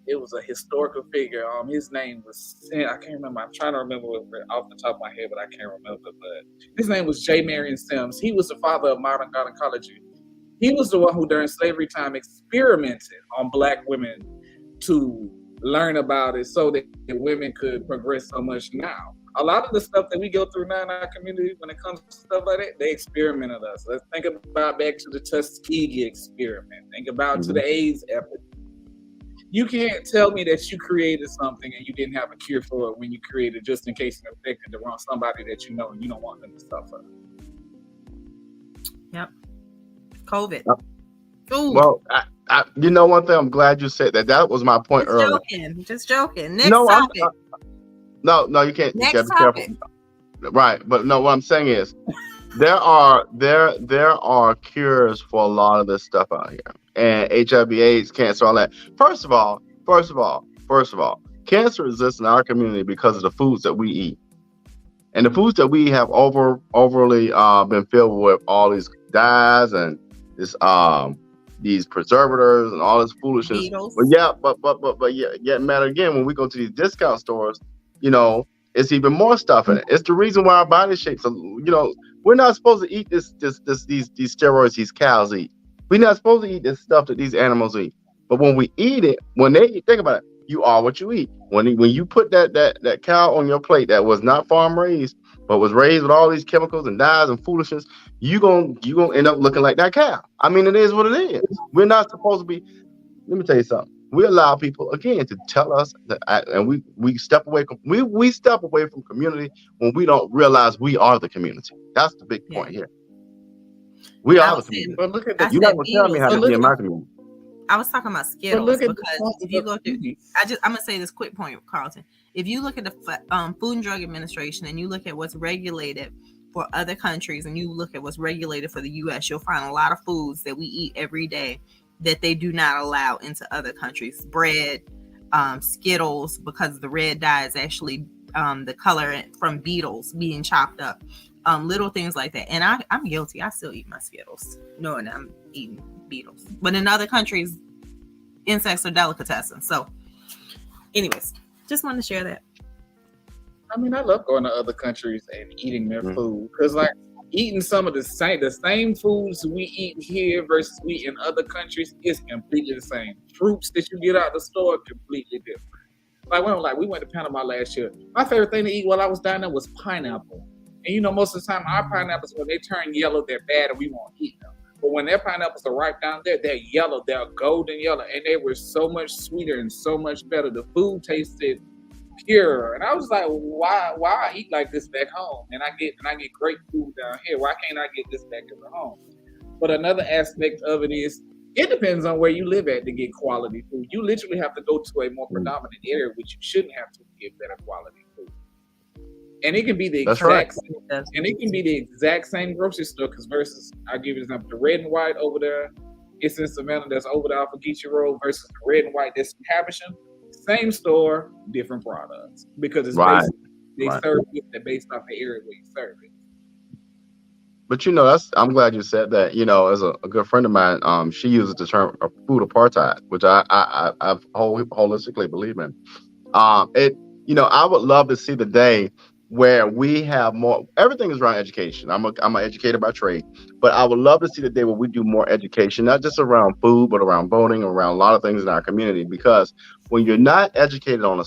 it was a historical figure. His name was, I can't remember. I'm trying to remember it off the top of my head, but I can't remember. But his name was J. Marion Sims. He was the father of modern gynecology. He was the one who, during slavery time, experimented on black women to learn about it so that women could progress so much now. A lot of the stuff that we go through now in our community, when it comes to stuff like that, they experimented us. Let's think about back to the Tuskegee experiment. Think about to the AIDS epidemic. You can't tell me that you created something and you didn't have a cure for it when you created, just in case it affected the wrong somebody that you know and you don't want them to suffer. Yep. COVID. Ooh. Well, you know one thing, I'm glad you said that. That was my point earlier. Just joking. Next topic. No, you can't. Next you gotta be careful. Right, but no, what I'm saying is there are cures for a lot of this stuff out here, and HIV/AIDS, cancer, all that. First of all, cancer exists in our community because of the foods that we eat, and the foods that we have overly been filled with all these dyes and this these preservatives and all this foolishness. Beatles. But yet matter again, when we go to these discount stores, it's even more stuff in it. It's the reason why our body shapes. We're not supposed to eat these steroids these cows eat. We're not supposed to eat this stuff that these animals eat. But when we eat it, when they eat, think about it. You are what you eat. When you put that cow on your plate that was not farm raised, but was raised with all these chemicals and dyes and foolishness, you gonna end up looking like that cow. I mean, it is what it is. We're not supposed to be. Let me tell you something. We allow people again to tell us that, and we step away from community when we don't realize we are the community. That's the big point here. We are the community. But look at you're not gonna tell me how to be in my community. I was talking about Skittles because if you go through, I'm gonna say this quick point, Carlton. If you look at the Food and Drug Administration and you look at what's regulated for other countries and you look at what's regulated for the U.S., you'll find a lot of foods that we eat every day that they do not allow into other countries. Bread, Skittles, because the red dye is actually the color from beetles being chopped up. Little things like that. And I'm guilty. I still eat my Skittles, knowing I'm eating beetles. But in other countries, insects are delicatessen. So, anyways, just wanted to share that. I mean, I love going to other countries and eating their food, because like eating some of the same foods we eat here versus we eat in other countries is completely the same. Fruits that you get out the store are completely different. We went to Panama last year. My favorite thing to eat while I was down there was pineapple. And most of the time our pineapples, when they turn yellow, they're bad and we won't eat them. But when their pineapples are ripe down there, they're yellow, they're golden yellow, and they were so much sweeter and so much better. The food tasted pure, and I was like, why I eat like this back home? And I get great food down here. Why can't I get this back at home? But another aspect of it is, it depends on where you live at to get quality food. You literally have to go to a more predominant area, which you shouldn't have to get better quality food. And it can be the exact same grocery store, because versus, I'll give you an example, the red and white over there, it's in Savannah, that's over there off of Geechee Road, versus the red and white that's in Havisham. Same store, different products, because it's Right. based they Right. serve it based off the area where you serve it. But I'm glad you said that. As a good friend of mine, she uses the term food apartheid, which I've holistically believe in. I would love to see the day where we have more. Everything is around education. I'm an educator by trade, but I would love to see the day where we do more education, not just around food, but around voting, around a lot of things in our community. Because when you're not educated on a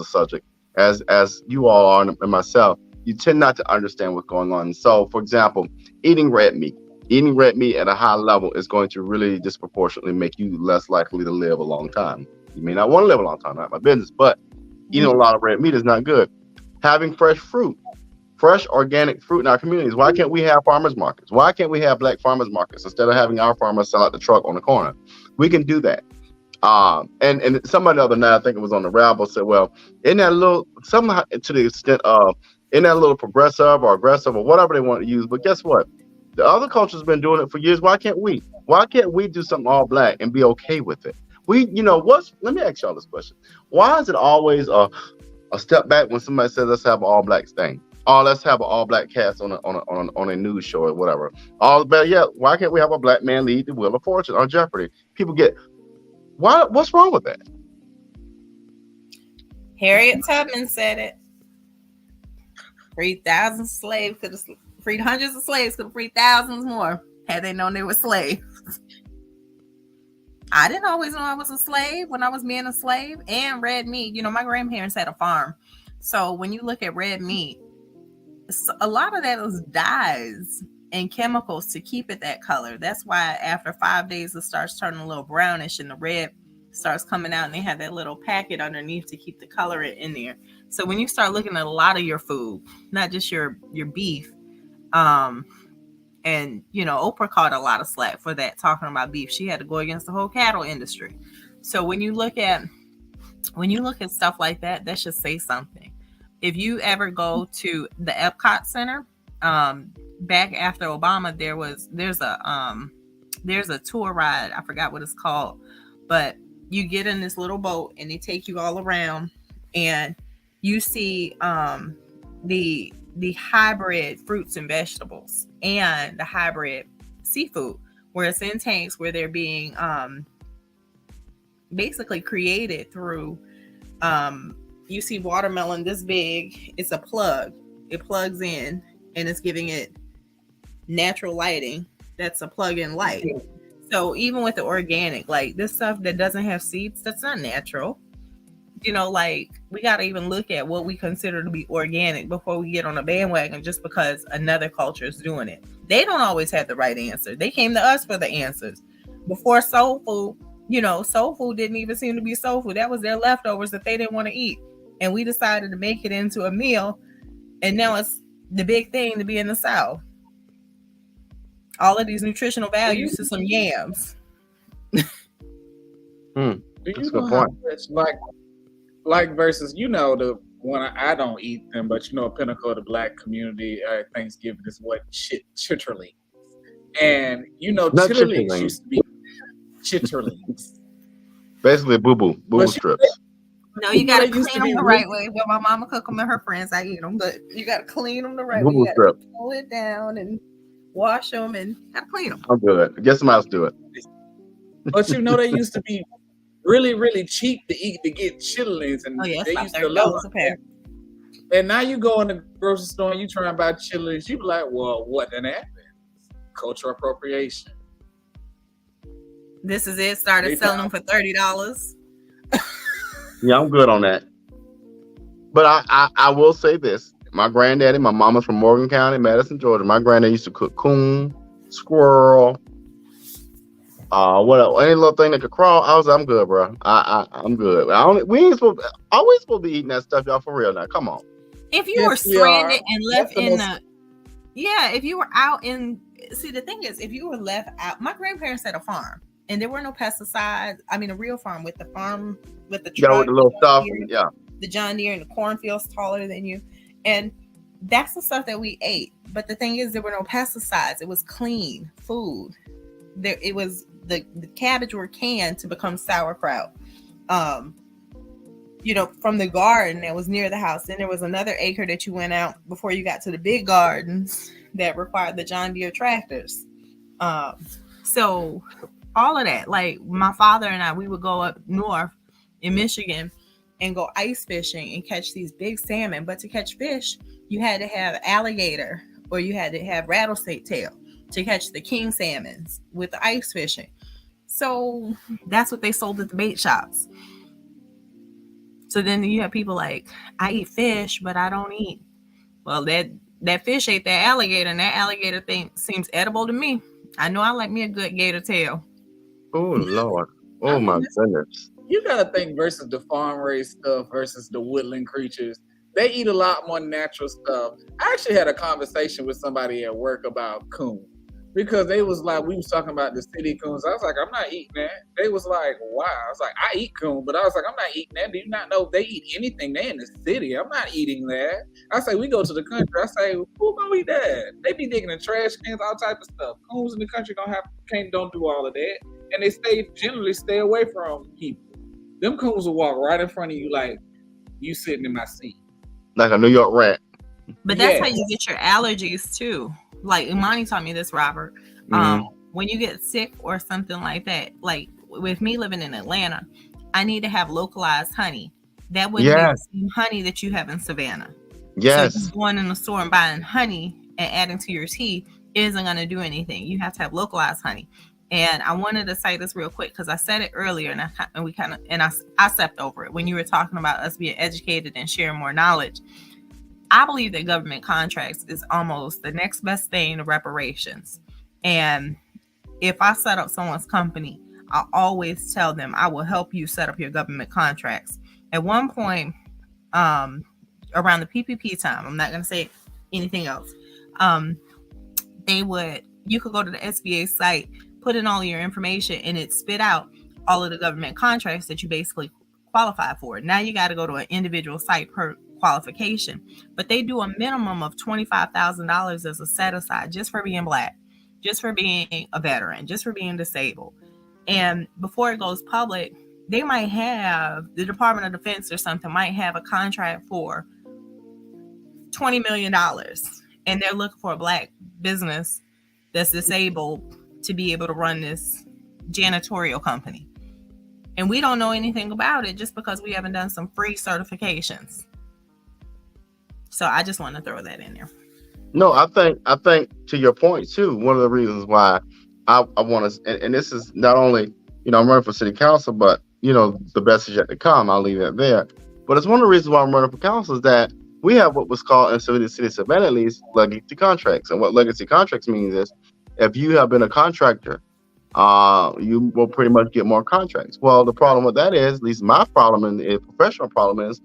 subject, as you all are and myself, you tend not to understand what's going on. So, for example, eating red meat. Eating red meat at a high level is going to really disproportionately make you less likely to live a long time. You may not want to live a long time, not my business, but eating a lot of red meat is not good. Having fresh fruit, fresh organic fruit in our communities. Why can't we have farmers markets? Why can't we have black farmers markets instead of having our farmers sell out the truck on the corner? We can do that. And somebody the other night, I think it was on the Rabble, said, well, isn't that a little, somehow to the extent of, isn't that a little progressive or aggressive or whatever they want to use? But guess what? The other culture's been doing it for years. Why can't we? Why can't we do something all black and be okay with it? Let me ask y'all this question. Why is it always a step back when somebody says let's have an all black thing? Or let's have an all black cast on a news show or whatever. Why can't we have a black man lead the Wheel of Fortune on Jeopardy? People get what's wrong with that? Harriet Tubman said it. Freed thousands of slaves, could have freed hundreds of slaves, could have freed thousands more had they known they were slaves. I didn't always know I was a slave when I was being a slave. And red meat, my grandparents had a farm. So when you look at red meat, a lot of that was dyes and chemicals to keep it that color. That's why after 5 days it starts turning a little brownish and the red starts coming out, and they have that little packet underneath to keep the color in there. So when you start looking at a lot of your food, not just your beef, and Oprah caught a lot of slack for that, talking about beef. She had to go against the whole cattle industry. So when you look at stuff like that, that should say something. If you ever go to the Epcot Center, back after Obama, there's a tour ride. I forgot what it's called, but you get in this little boat and they take you all around, and you see the hybrid fruits and vegetables and the hybrid seafood, where it's in tanks, where they're being basically created through you see watermelon this big, it's a plug, it plugs in and it's giving it natural lighting. That's a plug-in light. So even with the organic, like this stuff that doesn't have seeds, that's not natural. We got to even look at what we consider to be organic before we get on a bandwagon just because another culture is doing it. They don't always have the right answer. They came to us for the answers. Before soul food, soul food didn't even seem to be soul food. That was their leftovers that they didn't want to eat. And we decided to make it into a meal. And now it's the big thing to be in the South. All of these nutritional values to some yams. Do you know how much, like versus, the one I don't eat them, but a pinnacle of the black community at Thanksgiving is what chitterlings. And chitterlings used to be chitterlings. Basically boo strips. No, you gotta clean them the right way. When my mama cook them and her friends, I eat them, but you gotta clean them the right way. You gotta pull it down and wash them and gotta clean them. I'll do it. I guess somebody else do it. But they used to be really, really cheap to get chitterlings, and they used to love them. And now you go in the grocery store and you try and buy chitterlings, you be like, well, what then happened? Cultural appropriation. This is it. Started selling them for $30. Yeah, I'm good on that. But I will say this. My granddaddy, my mama's from Morgan County, Madison, Georgia. My granddad used to cook coon, squirrel, any little thing that could crawl. I'm good, bro. I'm good. Are we supposed to be eating that stuff, y'all? For real now? Come on. If you were stranded and left if you were out in, see, the thing is, if you were left out, my grandparents had a farm and there were no pesticides. I mean, a real farm with the truck, with the little stuff, the John Deere, and the cornfields taller than you, and that's the stuff that we ate. But the thing is, there were no pesticides. It was clean food. It was the cabbage were canned to become sauerkraut. from the garden that was near the house. Then there was another acre that you went out before you got to the big gardens that required the John Deere tractors. So all of that, like my father and I, we would go up north in Michigan and go ice fishing and catch these big salmon. But to catch fish, you had to have alligator or you had to have rattlesnake tail to catch the king salmons with the ice fishing. So that's what they sold at the bait shops. So then you have people like, I eat fish, but I don't eat. Well, that fish ate that alligator, and that alligator thing seems edible to me. I know I like me a good gator tail. Oh Lord. I Oh mean, my goodness. you gotta think versus the farm raised stuff versus the woodland creatures. They eat a lot more natural stuff. I actually had a conversation with somebody at work about coon because they was like, we was talking about the city coons. I was like, I'm not eating that. They was like, wow. I was like, I eat coon, but I was like, I'm not eating that. Do you not know they eat anything? They in the city. I'm not eating that. I say, we go to the country. I say, who gonna eat that? They be digging in trash cans, all type of stuff. Coons in the country don't do all of that, and they generally stay away from people. Them coons will walk right in front of you like you sitting in my seat. Like a New York rat. But that's how you get your allergies too. Like Imani taught me this, Robert. When you get sick or something like that, like with me living in Atlanta, I need to have localized honey. That wouldn't be the same honey that you have in Savannah. Yes. So just going in the store and buying honey and adding to your tea isn't going to do anything. You have to have localized honey. And I wanted to say this real quick because I said it earlier, and I stepped over it when you were talking about us being educated and sharing more knowledge. I believe that government contracts is almost the next best thing to reparations. And if I set up someone's company, I always tell them I will help you set up your government contracts. At one point, around the PPP time, I'm not going to say anything else. You could go to the SBA site, put in all your information, and it spit out all of the government contracts that you basically qualify for. Now you got to go to an individual site per qualification, but they do a minimum of $25,000 as a set aside just for being Black, just for being a veteran, just for being disabled. And before it goes public, they might have the Department of Defense or something might have a contract for $20 million, and they're looking for a Black business that's disabled to be able to run this janitorial company. And we don't know anything about it just because we haven't done some free certifications. So I just want to throw that in there. No, I think to your point too, one of the reasons why I want to, and this is not only, I'm running for city council, but the best is yet to come. I'll leave it there. But it's one of the reasons why I'm running for council is that we have what was called in the city of Savannah, at least, legacy contracts. And what legacy contracts means is if you have been a contractor, you will pretty much get more contracts. Well, the problem with that is, at least my problem and a professional problem is,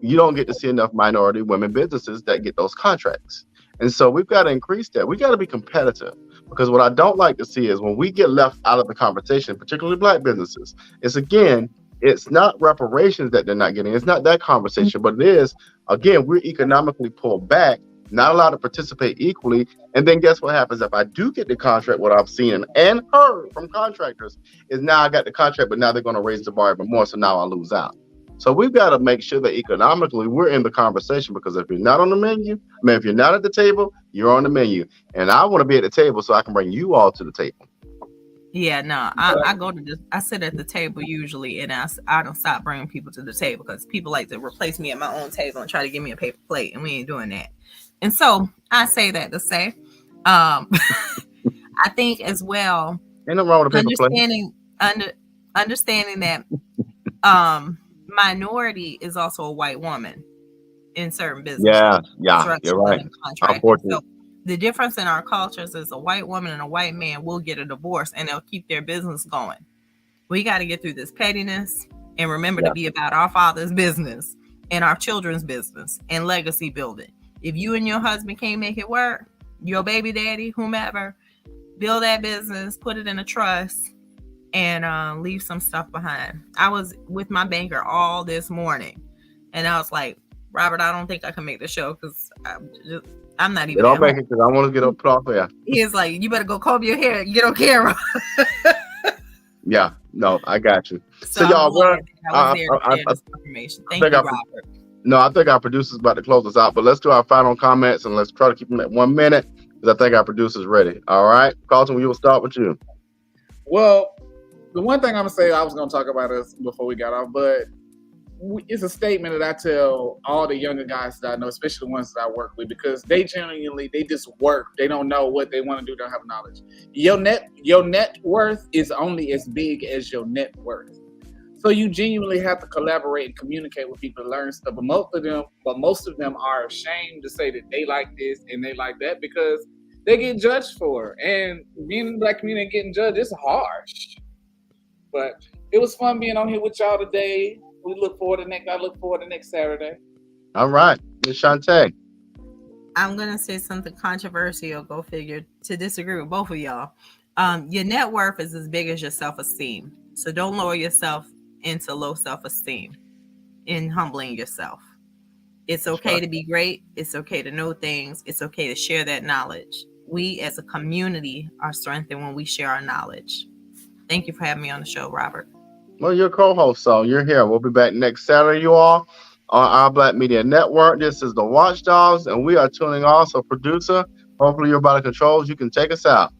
you don't get to see enough minority women businesses that get those contracts. And so we've got to increase that. We got to be competitive, because what I don't like to see is when we get left out of the conversation, particularly Black businesses, it's not reparations that they're not getting. It's not that conversation, but it is, again, we're economically pulled back, not allowed to participate equally. And then guess what happens if I do get the contract? What I've seen and heard from contractors is now I got the contract, but now they're going to raise the bar even more. So now I lose out. So we've got to make sure that economically we're in the conversation, because if you're not on the menu, if you're not at the table, you're on the menu. And I want to be at the table so I can bring you all to the table. Yeah, no, I sit at the table usually, and I don't stop bringing people to the table because people like to replace me at my own table and try to give me a paper plate, and we ain't doing that. And so I say that to say, I think as well, ain't nothing wrong with a paper plate. Understanding that minority is also a white woman in certain businesses. Yeah, you're right. So the difference in our cultures is a white woman and a white man will get a divorce and they'll keep their business going. We got to get through this pettiness and remember to be about our Father's business and our children's business and legacy building. If you and your husband can't make it work, your baby daddy, whomever, build that business, put it in a trust, and leave some stuff behind. I was with my banker all this morning, and I was like, Robert, I don't think I can make the show because I'm not even. I'll make it because I want to get up off there. He is like, you better go comb your hair and get on camera. Yeah, No, I got you. So So I'm y'all, glad that I was I, there to I, share I, this information. I Thank think you, I, Robert. no, I think our producer's about to close us out, but let's do our final comments and let's try to keep them at 1 minute because I think our producer's ready. All right, Carlton, we will start with you. Well, the one thing I'm gonna say, I was gonna talk about this before we got off, but it's a statement that I tell all the younger guys that I know, especially the ones that I work with, because they just work. They don't know what they want to do. They don't have knowledge. Your net worth is only as big as your net worth. So you genuinely have to collaborate and communicate with people to learn stuff. But most of them are ashamed to say that they like this and they like that because they get judged for it. And being in the Black community and getting judged is harsh. But it was fun being on here with y'all today. I look forward to next Saturday. All right, Ms. Shantae. I'm gonna say something controversial. Go figure. To disagree with both of y'all. Your net worth is as big as your self-esteem. So don't lower yourself into low self-esteem in humbling yourself. It's okay to be great. It's okay to know things. It's okay to share that knowledge. We as a community are strengthened when we share our knowledge. Thank you for having me on the show, Robert. Well, you're co-host, so you're here. We'll be back next Saturday, you all, on our Black Media Network. This is the Watch Dawgs, and we are tuning off. So, producer, hopefully you're by the controls. You can take us out.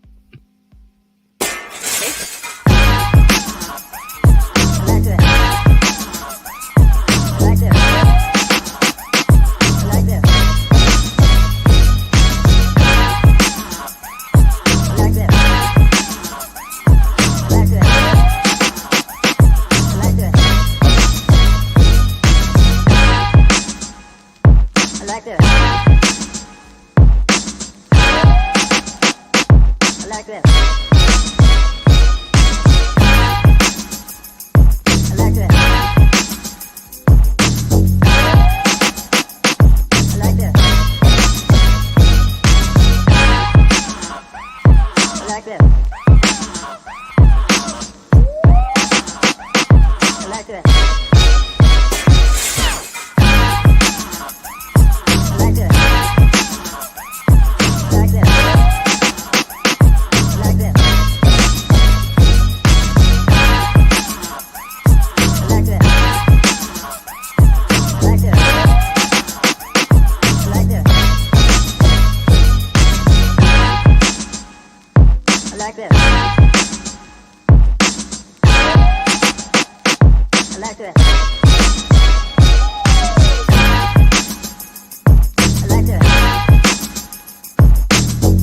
Like this.